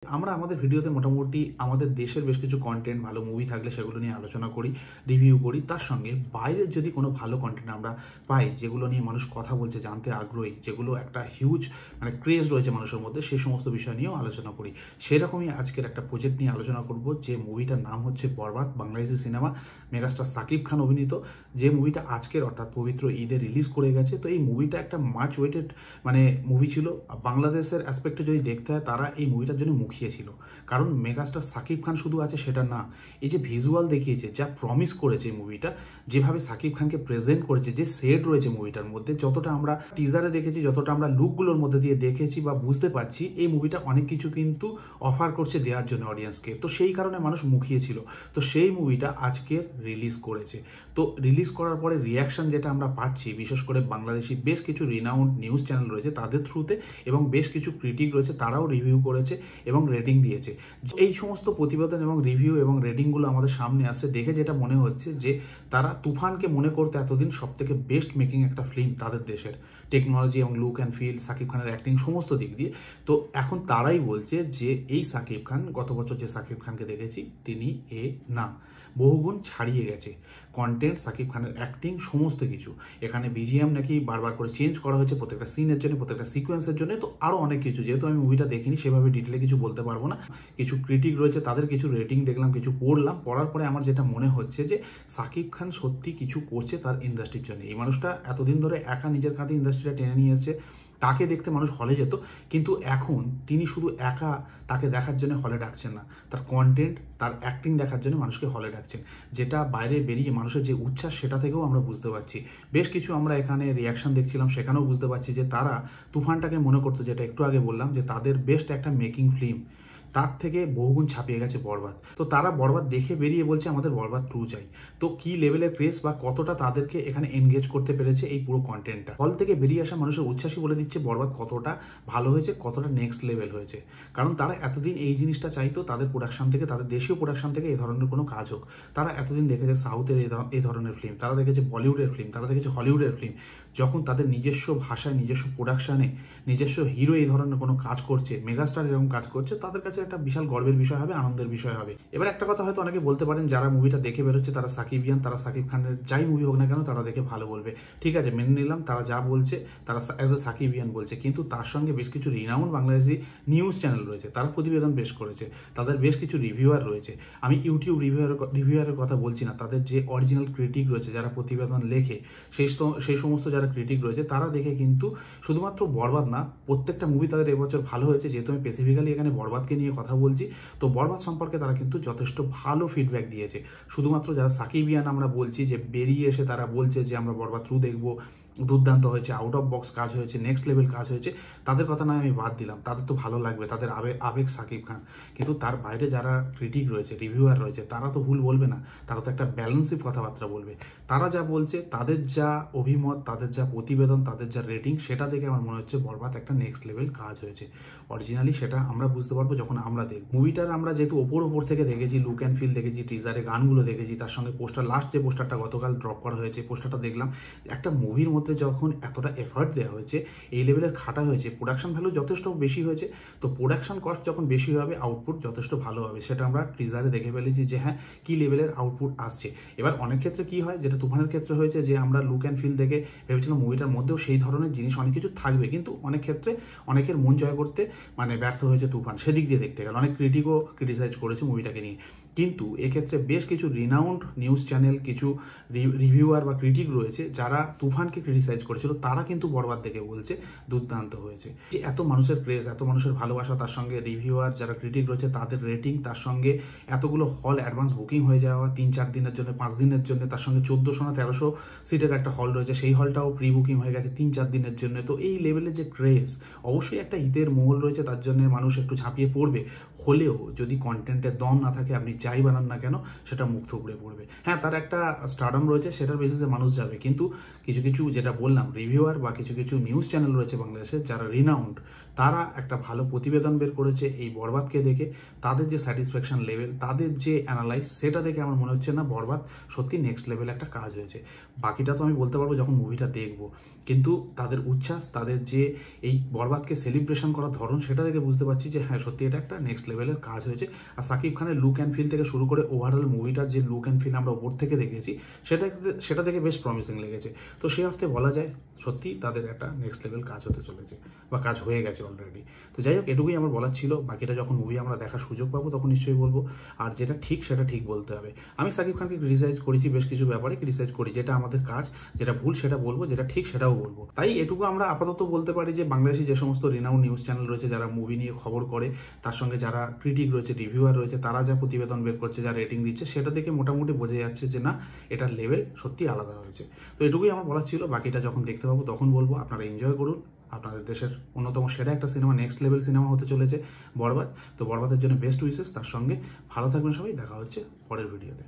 আমরা আমাদের ভিডিওতে মোটামুটি আমাদের দেশের বেশ কিছু কন্টেন্ট ভালো মুভি থাকলে সেগুলো নিয়ে আলোচনা করি, রিভিউ করি। তার সঙ্গে বাইরের যদি কোনো ভালো কন্টেন্ট আমরা পাই, যেগুলো নিয়ে মানুষ কথা বলছে, জানতে আগ্রহী, যেগুলো একটা হিউজ ক্রেজ রয়েছে মানুষের মধ্যে, সেই সমস্ত বিষয় নিয়েও আলোচনা করি। সেরকমই আজকের একটা প্রজেক্ট নিয়ে আলোচনা করব, যে মুভিটার নাম হচ্ছে বরবাদ। বাংলাদেশি সিনেমা, মেগাস্টার সাকিব খান অভিনীত। যে মুভিটা আজকের অর্থাৎ পবিত্র ঈদে রিলিজ করে গেছে। তো এই মুভিটা একটা মাচ ওয়েটেড মুভি ছিল। বাংলাদেশের অ্যাসপেক্টে যদি দেখতে হয়, তারা এই মুভিটার জন্য মুখিয়ে ছিল। কারণ মেগাস্টার সাকিব খান শুধু আছে সেটা না, এই যে ভিজুয়াল দেখিয়েছে, যা প্রমিস করেছে এই মুভিটা, যেভাবে সাকিব খানকে প্রেজেন্ট করেছে, যে সেট রয়েছে মুভিটার মধ্যে, যতটা আমরা টিজারে দেখেছি, যতটা আমরা লুকগুলোর মধ্যে দিয়ে দেখেছি বা বুঝতে পারছি, এই মুভিটা অনেক কিছু কিন্তু অফার করছে দেওয়ার জন্য অডিয়েন্সকে। তো সেই কারণে মানুষ মুখিয়ে ছিল। তো সেই মুভিটা আজকে রিলিজ করেছে। তো রিলিজ করার পরে রিয়াকশন যেটা আমরা পাচ্ছি, বিশেষ করে বাংলাদেশি বেশ কিছু রিনাউন্ড নিউজ চ্যানেল রয়েছে তাদের থ্রুতে, এবং বেশ কিছু ক্রিটিক রয়েছে, তারাও রিভিউ করেছে এবং রেটিং দিয়েছে। এই সমস্ত প্রতিবেদন এবং রিভিউ এবং রেটিংগুলো আমাদের সামনে আসছে, দেখে যেটা মনে হচ্ছে যে তারা তুফানকে মনে করতে এতদিন সব থেকে বেস্ট মেকিং একটা ফিল্ম তাদের দেশের, টেকনোলজি এবং লুক অ্যান্ড ফিল, সাকিব খানের অ্যাক্টিং, সমস্ত দিক দিয়ে। তো এখন তারাই বলছে যে এই সাকিব খান, গত বছর যে সাকিব খানকে দেখেছি, তিনি না, বহুগুণ ছাড়িয়ে গেছে। কন্টেন্ট, সাকিব খানের অ্যাক্টিং, সমস্ত কিছু। এখানে বিজিএম নাকি বারবার করে চেঞ্জ করা হয়েছে প্রত্যেকটা সিনের জন্য, প্রত্যেকটা সিকোয়েন্সের জন্য। তো আরও অনেক কিছু, যেহেতু আমি মুভিটা দেখিনি সেভাবে ডিটেলে কিছু বলতে পারবো না। কিছু ক্রিটিক রয়েছে, তাদের কিছু রেটিং দেখলাম, কিছু পড়লাম। পড়ার পরে আমার যেটা মনে হচ্ছে যে সাকিব খান সত্যি কিছু করছে তার ইন্ডাস্ট্রির জন্য। এই মানুষটা এতদিন ধরে একা নিজের কাঁধে ইন্ডাস্ট্রিটা টেনে নিয়ে এসেছে। তাকে দেখতে মানুষ হলে যেত, কিন্তু এখন তিনি শুধু একা তাকে দেখার জন্য হলে ডাকছেন না, তার কন্টেন্ট, তার অ্যাক্টিং দেখার জন্য মানুষকে হলে ডাকছেন। যেটা বাইরে বেরিয়ে মানুষের যে উচ্ছ্বাস, সেটা থেকেও আমরা বুঝতে পারছি। বেশ কিছু আমরা এখানে রিয়াকশন দেখছিলাম, সেখানেও বুঝতে পারছি যে তারা তুফানটাকে মনে করতো, যেটা একটু আগে বললাম, যে তাদের বেস্ট একটা মেকিং ফিল্ম, তার থেকে বহুগুণ ছাপিয়ে গেছে বরবাদ। তো তারা বরবাদ দেখে বেরিয়ে বলছে আমাদের বরবাদ 2 চাই। তো কি লেভেলের প্রেস বা কতটা তাদেরকে এখানে এনগেজ করতে পেরেছে এই পুরো কন্টেন্টটা, হল থেকে বেরিয়ে আসা মানুষের উচ্ছ্বাসই বলে দিচ্ছে বরবাদ কতটা ভালো হয়েছে, কতটা নেক্সট লেভেল হয়েছে। কারণ তারা এতদিন এই জিনিসটা চাইতো তাদের প্রোডাকশন থেকে, তাদের দেশীয় প্রোডাকশন থেকে এই ধরনের কোনো কাজ হোক। তারা এতদিন দেখেছে সাউথের এই ধরনের ফিল্ম, তারা দেখেছে বলিউডের ফিল্ম, তারা দেখেছে হলিউডের ফিল্ম। যখন তাদের নিজস্ব ভাষায়, নিজস্ব প্রোডাকশানে, নিজস্ব হিরো এই ধরনের কোনো কাজ করছে, মেগাস্টার এরকম কাজ করছে, তাদের কাছে একটা বিশাল গর্বের বিষয় হবে, আনন্দের বিষয় হবে। এবার একটা কথা হয়তো অনেকে বলতে পারেন, যারা মুভিটা দেখে বেরোচ্ছে তারা সাকিবিয়ান, তারা সাকিব খানের যাই মুভি হোক না কেন তারা দেখে ভালো বলবে। ঠিক আছে, মেনে নিলাম, তারা যা বলছে তারা অ্যাজ এ সাকিবিয়ান বলছে। কিন্তু তার সঙ্গে বেশ কিছু রিনাউন্ড বাংলাদেশি নিউজ চ্যানেল রয়েছে, তারা প্রতিবেদন পেশ করেছে, তাদের বেশ কিছু রিভিউয়ার রয়েছে। আমি ইউটিউব রিভিউয়ারের কথা বলছি না, তাদের যে অরিজিনাল ক্রিটিক রয়েছে, যারা প্রতিবেদন লেখে, সেই সমস্ত যারা ক্রিটিক রয়েছে, তারা দেখে কিন্তু শুধুমাত্র বরবাদ না, প্রত্যেকটা মুভি তাদের এবছর ভালো হয়েছে। যেহেতু আমি স্পেসিফিক্যালি এখানে বরবাদকে নিয়ে কথা বলছি, তো বরবাদ সম্পর্কে তারা কিন্তু যথেষ্ট ভালো ফিডব্যাক দিয়েছে। শুধুমাত্র যারা সাকিবিয়ান আমরা বলছি, যে বেরিয়ে এসে তারা বলছে যে আমরা বরবাদ 2 দেখবো, দুর্দান্ত হয়েছে, আউট অফ বক্স কাজ হয়েছে, নেক্সট লেভেল কাজ হয়েছে, তাদের কথা নয় আমি বাদ দিলাম, তাদের তো ভালো লাগবে, তাদের আবেগ সাকিব খান। কিন্তু তার বাইরে যারা ক্রিটিক রয়েছে, রিভিউয়ার রয়েছে, তারা তো ভুল বলবে না, তারা তো একটা ব্যালেন্সিভ কথাবার্তা বলবে। তারা যা বলছে, তাদের যা অভিমত, তাদের যা প্রতিবেদন, তাদের যা রেটিং, সেটা দেখে আমার মনে হচ্ছে বরবাদ একটা নেক্সট লেভেল কাজ হয়েছে। অরিজিনালি সেটা আমরা বুঝতে পারবো যখন আমরা দেখব মুভিটার। আমরা যেহেতু ওপর থেকে দেখেছি, লুক অ্যান্ড ফিল দেখেছি, টিজারে গানগুলো দেখেছি, তার সঙ্গে পোস্টার, লাস্ট যে পোস্টারটা গতকাল ড্রপ করা হয়েছে, পোস্টারটা দেখলাম। একটা মুভির মধ্যে যখন এতটা এফার্ট দেওয়া হয়েছে, এই লেভেলের খাটা হয়েছে, প্রোডাকশন ভ্যালু যথেষ্ট বেশি হয়েছে, তো প্রোডাকশন কস্ট যখন বেশি হবে, আউটপুট যথেষ্ট ভালো হবে। সেটা আমরা টিজারে দেখে ফেলেছি যে হ্যাঁ, কি লেভেলের আউটপুট আসছে। এবার অনেক ক্ষেত্রে কি হয়, যেটা তুফানের ক্ষেত্রে হয়েছে, যে আমরা লুক অ্যান্ড ফিল দেখে ভেবেছিলাম মুভিটার মধ্যেও সেই ধরনের জিনিস অনেক কিছু থাকবে, কিন্তু অনেক ক্ষেত্রে অনেকের মন জয় করতে ব্যর্থ হয়েছে তুফান। সেদিক দিয়ে দেখতে গেলে অনেক ক্রিটিকও ক্রিটিসাইজ করেছে মুভিটাকে নিয়ে। কিন্তু এক্ষেত্রে বেশ কিছু রিনাউন্ড নিউজ চ্যানেল, কিছু রিভিউয়ার বা ক্রিটিক রয়েছে, যারা তুফানকে ক্রিটিসাইজ করেছিল, তারা কিন্তু বরবাদ দেখে বলছে দুর্দান্ত হয়েছে। যে এত মানুষের ক্রেজ, এত মানুষের ভালোবাসা, তার সঙ্গে রিভিউয়ার যারা ক্রিটিক রয়েছে তাদের রেটিং, তার সঙ্গে এতগুলো হল অ্যাডভান্স বুকিং হয়ে যাওয়া 3-4 দিনের জন্য, 5 দিনের জন্য, তার সঙ্গে 1400 না 1300 সিটের একটা হল রয়েছে, সেই হলটাও প্রি বুকিং হয়ে গেছে 3-4 দিনের জন্য। তো এই লেভেলের যে ক্রেজ, অবশ্যই একটা ঈদের মহল রয়েছে, তার জন্য মানুষ একটু ঝাঁপিয়ে পড়বে। হলেও যদি কন্টেন্টের দম না থাকে, আপনি যাই বানান না কেন, সেটা মুখ থুবড়ে পড়বে। হ্যাঁ, তার একটা স্টারডম রয়েছে, সেটার বেসিসে মানুষ যাবে। কিন্তু কিছু যেটা বললাম, রিভিউয়ার বা কিছু নিউজ চ্যানেল রয়েছে বাংলাদেশে, যারা রিনাউন্ড, তারা একটা ভালো প্রতিবেদন বের করেছে এই বরবাদকে দেখে। তাদের যে স্যাটিসফ্যাকশন লেভেল, তাদের যে অ্যানালাইজ, সেটা দেখে আমার মনে হচ্ছে না বরবাদ সত্যি নেক্সট লেভেলে একটা কাজ হয়েছে। বাকিটা তো আমি বলতে পারবো যখন মুভিটা দেখবো, কিন্তু তাদের উচ্ছ্বাস, তাদের যে এই বরবাদকে সেলিব্রেশন করার ধরন, সেটা দেখে বুঝতে পারছি যে হ্যাঁ সত্যি এটা একটা নেক্সট লেভেলের কাজ হয়েছে। আর সাকিব খানের লুক অ্যান্ড ফিল থেকে শুরু করে ওভারঅল মুভিটার যে লুক অ্যান্ড ফিল আমরা ওপর থেকে দেখেছি, সেটা থেকে বেশ প্রমিসিং লেগেছে। তো সেই অর্থে বলা যায় সত্যি তাদের একটা নেক্সট লেভেল কাজ হতে চলেছে, বা কাজ হয়ে গেছে অলরেডি। তো যাই হোক, এটুকুই আমার বলার ছিল। বাকিটা যখন মুভি আমরা দেখার সুযোগ পাবো তখন নিশ্চয়ই বলবো। আর যেটা ঠিক সেটা ঠিক বলতে হবে। আমি সাকিব খানকে ক্রিটিসাইজ করেছি, বেশ কিছু ব্যাপারে ক্রিটিসাইজ করি, যেটা আমাদের কাজ। যেটা ভুল সেটা বলবো, যেটা ঠিক সেটাও বলবো। তাই এটুকু আমরা আপাতত বলতে পারি যে বাংলাদেশি যে সমস্ত রিনাউন্ড নিউজ চ্যানেল রয়েছে, যারা মুভি নিয়ে খবর করে, তার সঙ্গে যারা ক্রিটিক রয়েছে, রিভিউয়ার রয়েছে, তারা যা প্রতিবেদন বের করছে, যা রেটিং দিচ্ছে, সেটা দেখে মোটামুটি বোঝা যাচ্ছে যে না, এটার লেভেল সত্যি আলাদা হয়েছে। তো এটুকুই আমার বলার ছিল। বাকিটা যখন দেখতে পাবো তখন বলবো। আপনারা এনজয় করুন। আপনাদের দেশের অন্যতম সেরা একটা সিনেমা, নেক্সট লেভেল সিনেমা হতে চলেছে বরবাদ। তো বরবাদের জন্য বেস্ট উইসেস। তার সঙ্গে ভালো থাকবেন সবাই। দেখা হচ্ছে পরের ভিডিওতে।